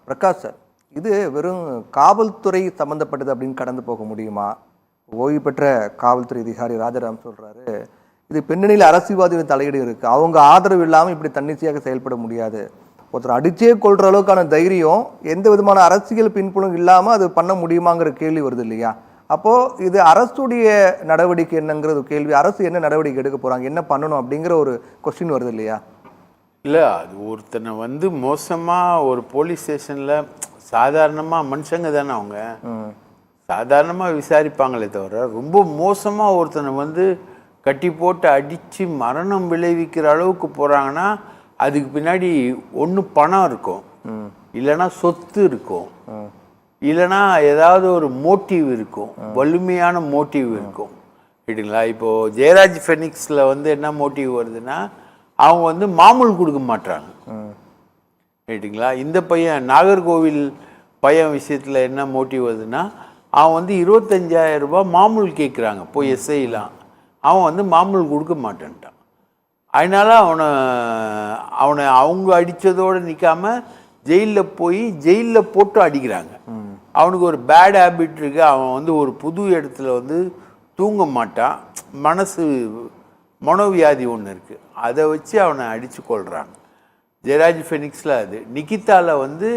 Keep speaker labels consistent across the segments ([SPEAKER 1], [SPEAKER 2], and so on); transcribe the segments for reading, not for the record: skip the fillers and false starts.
[SPEAKER 1] Prakash sir, இது வெறும் காவல்துறை சம்மந்தப்பட்டது அப்படின்னு கடந்து போக முடியுமா? ஓய்வு பெற்ற காவல்துறை அதிகாரி ராஜாராம் சொல்றாரு, இது பின்னணியில் அரசியல்வாதிகளின் தலையீடு இருக்கு, அவங்க ஆதரவு இல்லாமல் இப்படி தன்னிச்சையாக செயல்பட முடியாது. ஒருத்தர் அடிச்சே கொள்ற அளவுக்கான தைரியம் எந்த விதமான அரசியல் பின்புலம் இல்லாமல் அது பண்ண முடியுமாங்கிற கேள்வி வருது இல்லையா? அப்போ இது அரசுடைய நடவடிக்கை என்னங்கிறது கேள்வி. அரசு என்ன நடவடிக்கை எடுக்க போறாங்க, என்ன பண்ணணும் அப்படிங்கிற ஒரு கொஸ்டின் வருது இல்லையா?
[SPEAKER 2] இல்லை, அது ஒருத்தனை வந்து மோசமாக ஒரு போலீஸ் ஸ்டேஷனில் சாதாரணமாக மனுஷங்க தானே அவங்க சாதாரணமாக விசாரிப்பாங்களே தவிர ரொம்ப மோசமாக ஒருத்தனை வந்து கட்டி போட்டு அடித்து மரணம் விளைவிக்கிற அளவுக்கு போகிறாங்கன்னா அதுக்கு பின்னாடி ஒன்று பணம் இருக்கும், இல்லைன்னா சொத்து இருக்கும், இல்லைன்னா ஏதாவது ஒரு மோட்டிவ் இருக்கும், வலிமையான மோட்டிவ் இருக்கும். ரைட்டுங்களா? இப்போது ஜெயராஜ் ஃபெனிக்ஸில் வந்து என்ன மோட்டிவ் வருதுன்னா அவங்க வந்து மாமூல் கொடுக்க மாட்டாங்க. ரைட்டுங்களா? இந்த பையன் நாகர்கோவில் பையன் விஷயத்தில் என்ன மோட்டிவ் வருதுன்னா அவன் வந்து 25,000 ரூபாய் மாமூல் கேட்குறாங்க போய் எஸ்ஐலாம். அவன் வந்து மாமூல் கொடுக்க மாட்டேன்ட்டான். அதனால அவனை அவங்க அடித்ததோடு நிற்காம ஜெயிலில் போட்டு அடிக்கிறாங்க. அவனுக்கு ஒரு பேட் ஹேபிட் இருக்கு. அவன் வந்து ஒரு புது இடத்துல வந்து தூங்க மாட்டான். மனோவியாதி ஒன்று இருக்குது, அதை வச்சு அவனை அடித்து கொள்கிறாங்க. ஜெயராஜ் ஃபெனிக்ஸில் அது. நிகிதாவில் வந்து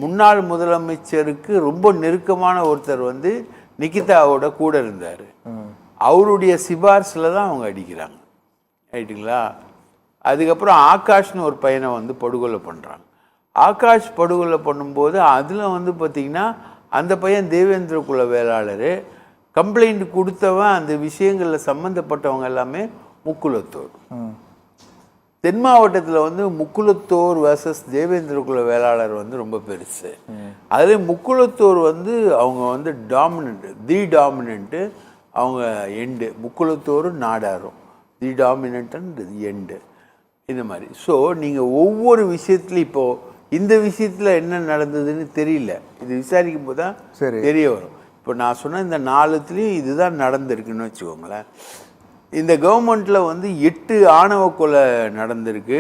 [SPEAKER 2] முன்னாள் முதலமைச்சருக்கு ரொம்ப நெருக்கமான ஒருத்தர் வந்து நிகிதாவோட கூட இருந்தார். அவருடைய சிபாரிசில் தான் அவங்க அடிக்கிறாங்க. ரைட்டுங்களா? அதுக்கப்புறம் ஆகாஷ்னு ஒரு பையனை வந்து படுகொலை பண்ணுறாங்க. ஆகாஷ் படுகொலை பண்ணும்போது அதில் வந்து பார்த்திங்கன்னா அந்த பையன் தேவேந்திர குல வேளாளர். கம்ப்ளைண்ட் கொடுத்தவன் அந்த விஷயங்களில் சம்மந்தப்பட்டவங்க எல்லாமே முக்குலத்தோர். தென் மாவட்டத்தில் வந்து முக்குலத்தோர் வர்சஸ் தேவேந்திர குல வேளாளர் வந்து ரொம்ப பெருசு. அதில் முக்குலத்தோர் வந்து அவங்க வந்து டாமினண்ட்டு அவங்க எண்டு. முக்குலத்தோரும் நாடாரும் டாமினண்ட் அண்ட் எண்டு இந்த மாதிரி. ஸோ நீங்கள் ஒவ்வொரு விஷயத்துலையும் இப்போது இந்த விஷயத்தில் என்ன நடந்ததுன்னு தெரியல, இது விசாரிக்கும் போது தான் தெரிய வரும். இப்போ நான் சொன்ன இந்த 4த்துலேயும் இதுதான் நடந்திருக்குன்னு வச்சுக்கோங்களேன். இந்த கவர்மெண்ட்டில் வந்து 8 ஆணவ கொலை நடந்திருக்கு,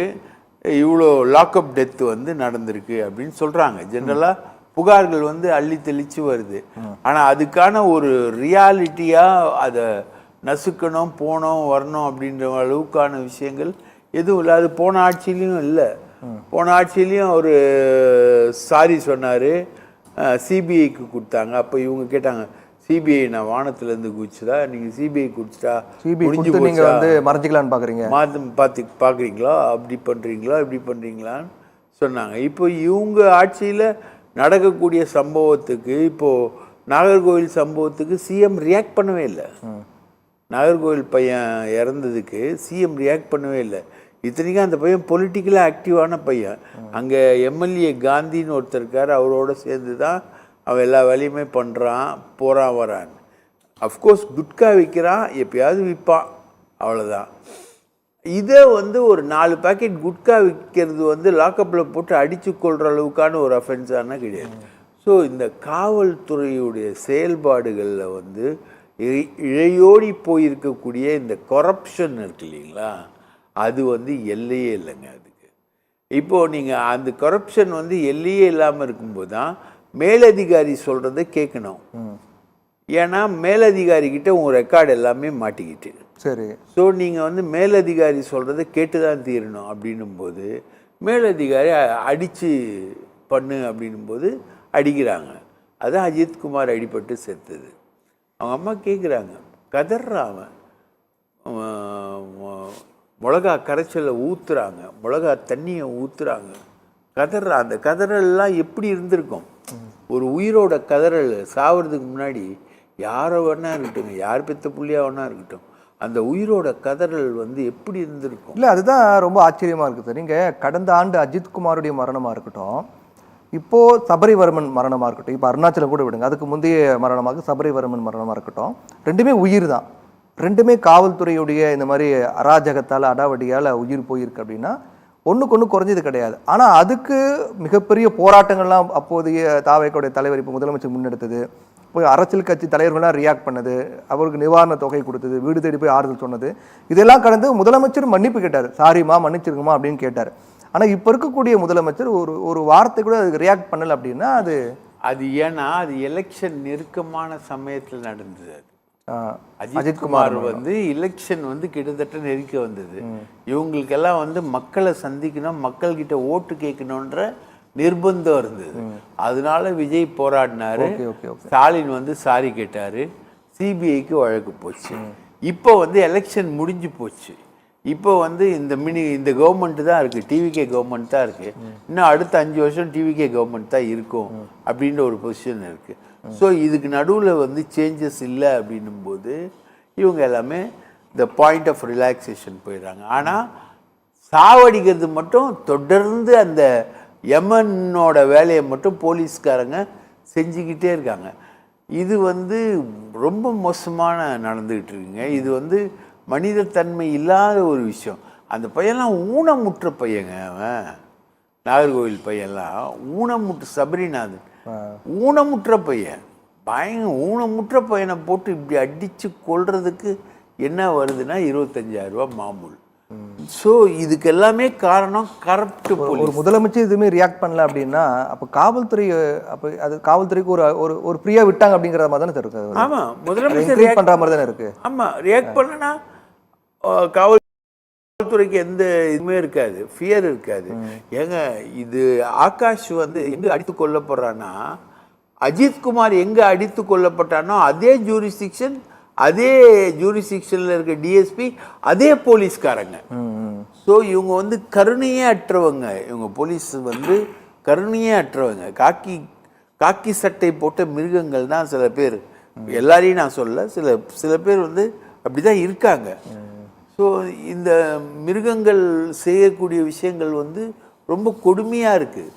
[SPEAKER 2] இவ்வளோ லாக்அப் டெத்து வந்து நடந்திருக்கு அப்படின்னு சொல்கிறாங்க. ஜென்ரலாக புகார்கள் வந்து அள்ளி தெளித்து வருது. ஆனால் அதுக்கான ஒரு ரியாலிட்டியாக அதை நசுக்கணும், போனோம் வரணும் அப்படின்ற அளவுக்கான விஷயங்கள் எதுவும் இல்லை. அது போன ஆட்சியிலையும் இல்லை. போன ஆட்சியிலையும் ஒரு சாரி சொன்னார், சிபிஐக்கு கொடுத்தாங்க. அப்போ இவங்க கேட்டாங்க, சிபிஐ நான் வானத்துலேருந்து குதிச்சுதா, நீங்கள் சிபிஐ குடிச்சிட்டா முடிஞ்சு நீங்கள் வந்து மறைஞ்சிக்கலான்னு பார்க்குறீங்களா, அப்படி பண்ணுறீங்களா, இப்படி பண்ணுறீங்களான்னு சொன்னாங்க. இப்போ இவங்க ஆட்சியில் நடக்கக்கூடிய சம்பவத்துக்கு, இப்போது நாகர்கோவில் சம்பவத்துக்கு சிஎம் ரியாக்ட் பண்ணவே இல்லை. நாகர்கோவில் பையன் இறந்ததுக்கு சிஎம் ரியாக்ட் பண்ணவே இல்லை. இத்தனைக்கும் அந்த பையன் பொலிட்டிக்கலாக ஆக்டிவான பையன். அங்கே எம்எல்ஏ காந்தின்னு ஒருத்தர் இருக்கார், அவரோட சேர்ந்து தான் அவன் எல்லா வேலையுமே பண்ணுறான், போகிறான் வரான். அஃப்கோர்ஸ் குட்கா விற்கிறான், எப்பயாவது விற்பான், அவ்வளோதான். இதை வந்து ஒரு 4 பேக்கெட் குட்கா விற்கிறது வந்து லாக்கப்பில் போட்டு அடித்து கொள்கிற அளவுக்கான ஒரு அஃபென்ஸான கிடையாது. ஸோ இந்த காவல்துறையுடைய செயல்பாடுகளில் வந்து இழையோடி போயிருக்கக்கூடிய இந்த கரப்ஷன் இருக்கு இல்லைங்களா, அது வந்து எல்லையே இல்லைங்க அதுக்கு. இப்போது நீங்கள் அந்த கரப்ஷன் வந்து எல்லையே இல்லாமல் இருக்கும்போது தான் மேலதிகாரி சொல்கிறத கேட்கணும். ஏன்னா மேலதிகாரிக்கிட்ட உங்கள் ரெக்கார்டு எல்லாமே மாட்டிக்கிட்டு. சரி. ஸோ நீங்கள் வந்து மேலதிகாரி சொல்கிறத கேட்டு தான் தீரணும். அப்படின்னும்போது மேலதிகாரி அடித்து பண்ணு அப்படின்னும்போது அடிக்கிறாங்க. அதுதான் அஜித்குமார் அடிபட்டு செத்துது. அவங்க அம்மா கேட்குறாங்க, கதறான். மிளகா கரைச்சலை ஊற்றுறாங்க, மிளகா தண்ணியை ஊற்றுறாங்க, கதறான். அந்த கதறல்லாம் எப்படி இருந்திருக்கும்? ஒரு உயிரோட கதறல் சாவறதுக்கு முன்னாடி யாரோ வேணா இருக்கட்டும், யார் பெற்ற புள்ளியாக வேணா இருக்கட்டும், அந்த உயிரோட கதறல் வந்து எப்படி இருந்திருக்கும்? இல்லை, அதுதான் ரொம்ப ஆச்சரியமாக இருக்குது சார். நீங்கள் கடந்த ஆண்டு அஜித்குமாருடைய மரணமாக இருக்கட்டும், இப்போது சபரிவர்மன் மரணமாக இருக்கட்டும், இப்போ அருணாச்சலம் கூட விடுங்க, அதுக்கு முந்தைய மரணமாக சபரிவர்மன் மரணமாக இருக்கட்டும், ரெண்டுமே உயிர் தான். ரெண்டுமே காவல்துறையுடைய இந்த மாதிரி அராஜகத்தால் அடாவடியால் உயிர் போயிருக்கு. அப்படின்னா ஒன்றுக்கு ஒன்று குறைஞ்சது கிடையாது. ஆனால் அதுக்கு மிகப்பெரிய போராட்டங்கள்லாம் அப்போதைய தாவேக்கோடைய தலைவர் இப்போ முதலமைச்சர் முன்னெடுத்தது, போய் அரசியல் கட்சி தலைவர்கள்லாம் ரியாக்ட் பண்ணது, அவருக்கு நிவாரண தொகை கொடுத்தது, வீடு தேடி போய் ஆறுதல் சொன்னது, இதெல்லாம் கடந்து முதலமைச்சர் மன்னிப்பு கேட்டார். சாரிம்மா, மன்னிச்சிருக்குமா அப்படின்னு கேட்டார்.
[SPEAKER 1] ஆனா இப்ப இருக்கக்கூடிய முதலமைச்சர் ஒரு ஒரு வார்த்தை கூட அதுக்கு ரியாக்ட் பண்ணல அப்படின்னா
[SPEAKER 2] அது ஏன்னா அது எலெக்ஷன் நெருக்கமான சமயத்தில் நடந்தது. அது
[SPEAKER 1] அஜித்
[SPEAKER 2] அஜித்குமார் வந்து எலெக்ஷன் வந்து கிட்டத்தட்ட நெருக்க வந்தது. இவங்களுக்கெல்லாம் வந்து மக்களை சந்திக்கணும், மக்கள்கிட்ட ஓட்டு கேட்கணுன்ற நிர்பந்தம் இருந்தது. அதனால விஜய் போராடினாரு, ஸ்டாலின் வந்து சாரி கேட்டாரு, சிபிஐக்கு வழக்கு போச்சு. இப்போ வந்து எலெக்ஷன் முடிஞ்சு போச்சு. இப்போ வந்து இந்த கவர்மெண்ட் தான் இருக்கு, டிவிகே கவர்மெண்ட் தான் இருக்கு. இன்னும் அடுத்த 5 வருஷம் டிவிகே கவர்மெண்ட் தான் இருக்கும் அப்படின்ற ஒரு பொசிஷன் இருக்கு. ஸோ இதுக்கு நடுவில் வந்து சேஞ்சஸ் இல்லை அப்படின்னும் போது இவங்க எல்லாமே இந்த பாயிண்ட் ஆஃப் ரிலாக்ஸேஷன் போயிடுறாங்க. ஆனால் சாவடிக்கிறது மட்டும் தொடர்ந்து அந்த எமனோட வேலையை மட்டும் போலீஸ்காரங்க செஞ்சுக்கிட்டே இருக்காங்க. இது வந்து ரொம்ப மோசமான நடந்துக்கிட்டு இருக்குங்க. இது வந்து மனிதத்தன்மை இல்லாத ஒரு விஷயம். அந்த பையன்லாம் ஊனமுற்ற பையங்க, அவன் நாகர்கோவில் பையன்லாம் ஊனமுற்ற சபரிநாதன் ஊனமுற்ற பையன், ஊனமுற்ற பையனை போட்டு இப்படி அடித்து கொள்றதுக்கு என்ன வருதுன்னா 25,000 ரூபா மாமூல். ஸோ இதுக்கு எல்லாமே காரணம் கரப்ட்.
[SPEAKER 1] ஒரு முதலமைச்சர் எதுவுமே ரியாக்ட் பண்ணல அப்படின்னா அப்போ காவல்துறை, அப்போ அது காவல்துறைக்கு ஒரு ஒரு ஒரு ஃப்ரீயா விட்டாங்க அப்படிங்கிற மாதிரி தானே இருக்கு.
[SPEAKER 2] ஆமாம், முதலமைச்சர்
[SPEAKER 1] பண்ற மாதிரி தானே இருக்கு.
[SPEAKER 2] ஆமாம், ரியாக்ட் பண்ணனா காவல்துறைக்கு எந்த இதுவுமே இருக்காது, ஃபியர் இருக்காது. ஏங்க இது ஆகாஷ் வந்து எங்க அடித்து கொல்லப்படுறான்னா, அஜித்குமார் எங்க அடித்து கொல்லப்பட்டானோ அதே ஜூரிஸ்டிக்ஷன்ல இருக்க டிஎஸ்பி, அதே போலீஸ்காரங்க. ஸோ இவங்க வந்து கருணையே அற்றவங்க. இவங்க போலீஸ் வந்து கருணையே அற்றவங்க. காக்கி சட்டை போட்ட மிருகங்கள் தான் சில பேர். எல்லாரையும் நான் சொல்ல, சில பேர் வந்து அப்படிதான் இருக்காங்க. ஸோ இந்த மிருகங்கள் செய்யக்கூடிய விஷயங்கள் வந்து ரொம்ப கொடுமையாக இருக்குது,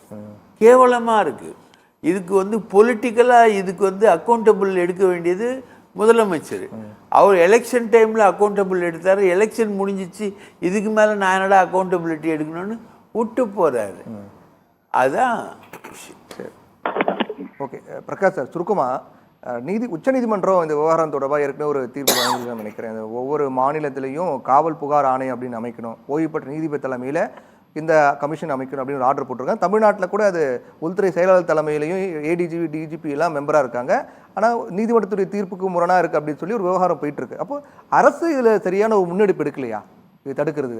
[SPEAKER 2] கேவலமாக இருக்குது. இதுக்கு வந்து பொலிட்டிக்கலாக இதுக்கு வந்து அக்கௌண்டபிள் எடுக்க வேண்டியது முதலமைச்சர். அவர் எலெக்ஷன் டைமில் அக்கௌண்டபிள் எடுத்தார். எலெக்ஷன் முடிஞ்சிச்சு, இதுக்கு மேலே நான் என்னடா அக்கௌண்டபிலிட்டி எடுக்கணும்னு விட்டு போகிறாரு. அதுதான்.
[SPEAKER 1] ஓகே பிரகாஷ் சார், சுருக்கமாக உச்சநீதிமன்றம் இந்த விவகாரம் தொடர்பாக ஏற்கனவே ஒரு தீர்ப்பு வழங்கிருக்கான்னு நினைக்கிறேன். ஒவ்வொரு மாநிலத்திலையும் காவல் புகார் ஆணையம் அப்படின்னு அமைக்கணும், ஓய்வு பெற்ற நீதிபதி தலைமையில் இந்த கமிஷன் அமைக்கணும் அப்படின்னு ஒரு ஆர்டர் போட்டிருக்காங்க. தமிழ்நாட்டில் கூட அது உள்துறை செயலாளர் தலைமையிலையும் ஏடிஜிபி டிஜிபி எல்லாம் மெம்பராக இருக்காங்க. ஆனால் நீதிமன்றத்துடைய தீர்ப்புக்கு முரணாக இருக்குது அப்படின்னு சொல்லி ஒரு விவகாரம் போயிட்டு இருக்கு. அப்போ அரசு இதில் சரியான ஒரு முன்னெடுப்பு எடுக்கலையா இது தடுக்கிறது?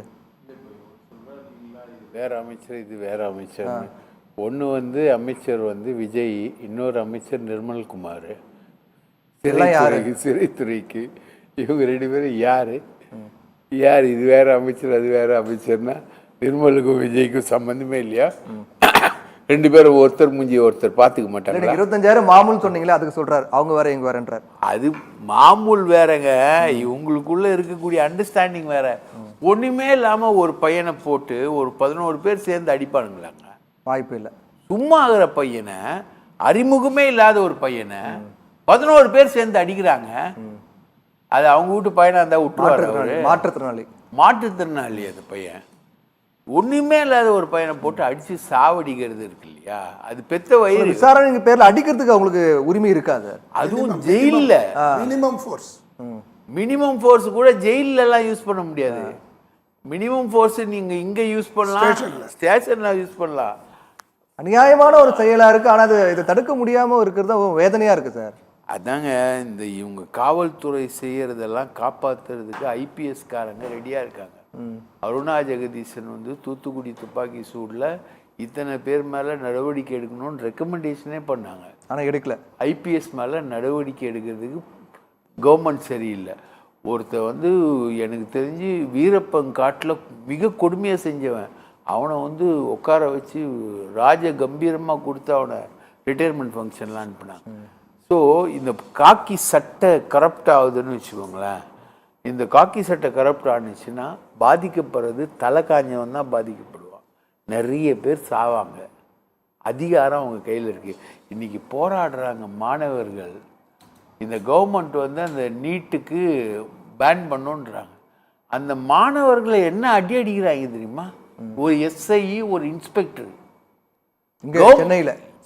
[SPEAKER 2] வேற அமைச்சர், இது வேற அமைச்சர். ஒன்று வந்து அமைச்சர் வந்து விஜய், இன்னொரு அமைச்சர் நிர்மல்குமார், சிறைத்துறைக்கு. இவங்க 2 பேரும் யார்? இது வேற அமைச்சர், அது வேற அமைச்சர்னா நிர்மலுக்கும் விஜய்க்கும் சம்பந்தமே இல்லையா? 2 பேரும் ஒருத்தர் மூஞ்சி ஒருத்தர் பார்த்துக்க மாட்டாங்க.
[SPEAKER 1] 25,000 மாமூல் சொன்னீங்களா, அதுக்கு சொல்றாரு அவங்க வேற இவங்க வேறன்றார்.
[SPEAKER 2] அது மாமூல் வேறங்க, இவங்களுக்குள்ள இருக்கக்கூடிய அண்டர்ஸ்டாண்டிங் வேற. ஒண்ணுமே இல்லாம ஒரு பையனை போட்டு ஒரு 11 பேர் சேர்ந்து அடிப்பானுங்களாங்க? வாய்ப்பு இல்லை. சும்மா ஆகிற பையனை, அறிமுகமே இல்லாத ஒரு பையனை 11 பேர் சேர்ந்து அடிக்கிறாங்க. அது அவங்க வீட்டு பையனா இருந்தா விட்டுருவாரு. மாற்றுத்திறனாளி அந்த பையன். ஒண்ணுமே இல்லாத ஒரு பையனை போட்டு அடிச்சு சாவடிக்கிறது இருக்கு இல்லையா, அது பெத்த வயிறு.
[SPEAKER 1] விசாரணை பேர்ல அடிக்கிறதுக்கு அவங்களுக்கு உரிமை இருக்காது. அதுவும் ஜெயில்ல
[SPEAKER 2] மினிமம் ஃபோர்ஸ் கூட ஜெயில எல்லாம் யூஸ் பண்ண முடியாது. மினிமம் ஃபோர்ஸ் நீங்க இங்க யூஸ் பண்ணலாம், ஸ்டேஷன்ல யூஸ் பண்ணலாம்.
[SPEAKER 1] அநியாயமான ஒரு செயலா இருக்கு. ஆனா இதை தடுக்க முடியாம இருக்கிறது வேதனையா இருக்கு சார்.
[SPEAKER 2] அதாங்க, இவங்க காவல்துறை செய்யறதெல்லாம் காப்பாத்துறதுக்கு ஐபிஎஸ் காரங்க ரெடியா இருக்காங்க. அருணா ஜெகதீசன் வந்து தூத்துக்குடி துப்பாக்கி சூடில் இத்தனை பேர் மேலே நடவடிக்கை எடுக்கணும்னு ரெக்கமெண்டேஷனே பண்ணாங்க. ஆனால் எடுக்கல. ஐபிஎஸ் மேலே நடவடிக்கை எடுக்கிறதுக்கு கவர்மெண்ட் சரியில்லை. ஒருத்தர் வந்து எனக்கு தெரிஞ்சு வீரப்பங்காட்டில் மிக கொடுமையாக செஞ்சவன், அவனை வந்து உட்கார வச்சு ராஜ கம்பீரமாக கொடுத்து அவனை ரிட்டையர்மெண்ட் ஃபங்க்ஷன்லாம் அனுப்பினாங்க. ஸோ இந்த காக்கி சட்டை கரப்ட் ஆகுதுன்னு வச்சுக்கோங்களேன். இந்த காக்கி சட்டை கரப்ட் ஆனிச்சுன்னா பாதிக்கப்படுறது தலை காஞ்சவன் தான் பாதிக்கப்படுவான். நிறைய பேர் சாவாங்க. அதிகாரம் அவங்க கையில் இருக்குது. இன்றைக்கி போராடுறாங்க மாணவர்கள். இந்த கவர்மெண்ட் வந்து அந்த நீட்டுக்கு பேன் பண்ணுன்றாங்க. அந்த மாணவர்களை என்ன அடி அடிக்கிறாங்க தெரியுமா? ஒரு எஸ்ஐ, ஒரு இன்ஸ்பெக்டர்.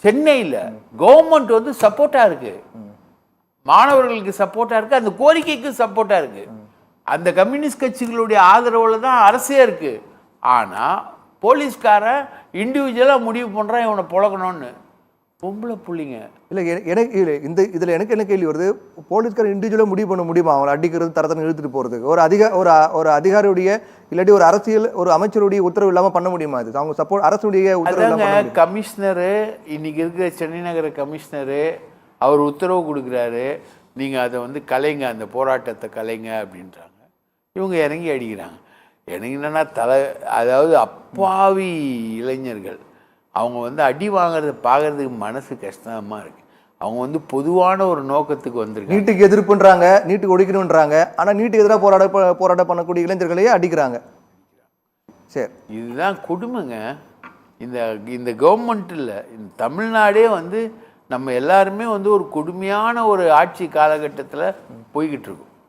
[SPEAKER 2] சென்னையில் கவர்மெண்ட் வந்து சப்போர்ட்டாக இருக்கு, மாணவர்களுக்கு சப்போர்ட்டாக இருக்குது, அந்த கோரிக்கைக்கு சப்போர்ட்டாக இருக்குது. அந்த கம்யூனிஸ்ட் கட்சிகளுடைய ஆதரவில் தான் அரசே இருக்குது. ஆனால் போலீஸ்காரன் இண்டிவிஜுவலாக முடிவு பண்ணுறான் இவனை பொழக்கணும்னு. பொம்பளை புள்ளிங்க.
[SPEAKER 1] இல்லை எனக்கு இல்லை இதில் எனக்கு என்ன கேள்வி வருது, போலீஸ்காரர் இண்டிவிஜுவலாக முடிவு பண்ண முடியுமா அவங்களை அடிக்கிறது தரத்தனை இழுத்துட்டு போகிறதுக்கு? ஒரு அதிகாரியுடைய இல்லாட்டி ஒரு அரசியல் ஒரு அமைச்சருடைய உத்தரவு இல்லாமல் பண்ண முடியுமா? இது அவங்க சப்போர்ட் அரசுடைய உத்தரவு
[SPEAKER 2] அதாங்க கமிஷனரு, இன்னைக்கு இருக்கிற சென்னை நகர கமிஷனரு அவர் உத்தரவு கொடுக்குறாரு, நீங்கள் அதை வந்து கலைங்க, அந்த போராட்டத்தை கலைங்க அப்படின்றாங்க. இவங்க இறங்கி அடிக்கிறாங்க. எனக்கு என்னென்னா அதாவது அப்பாவி இளைஞர்கள் அவங்க வந்து அடி வாங்குறத பார்க்கறதுக்கு மனசு கஷ்டமாக இருக்குது. அவங்க வந்து பொதுவான ஒரு நோக்கத்துக்கு வந்திருக்காங்க.
[SPEAKER 1] நீட்டுக்கு எதிர்ப்புன்றாங்க, நீட்டுக்கு ஒழிக்கணுன்றாங்க, ஆனால் நீட்டுக்கு எதிராக போராட்டம் பண்ணக்கூடிய இளைஞர்களையே அடிக்கிறாங்க. சரி,
[SPEAKER 2] இதுதான் கொடுமைங்க. இந்த கவர்மெண்ட் இல்லை, இந்த தமிழ்நாடே வந்து நம்ம எல்லாருமே வந்து ஒரு கொடுமையான ஒரு ஆட்சி காலகட்டத்தில் போய்கிட்டு இருக்கோம்.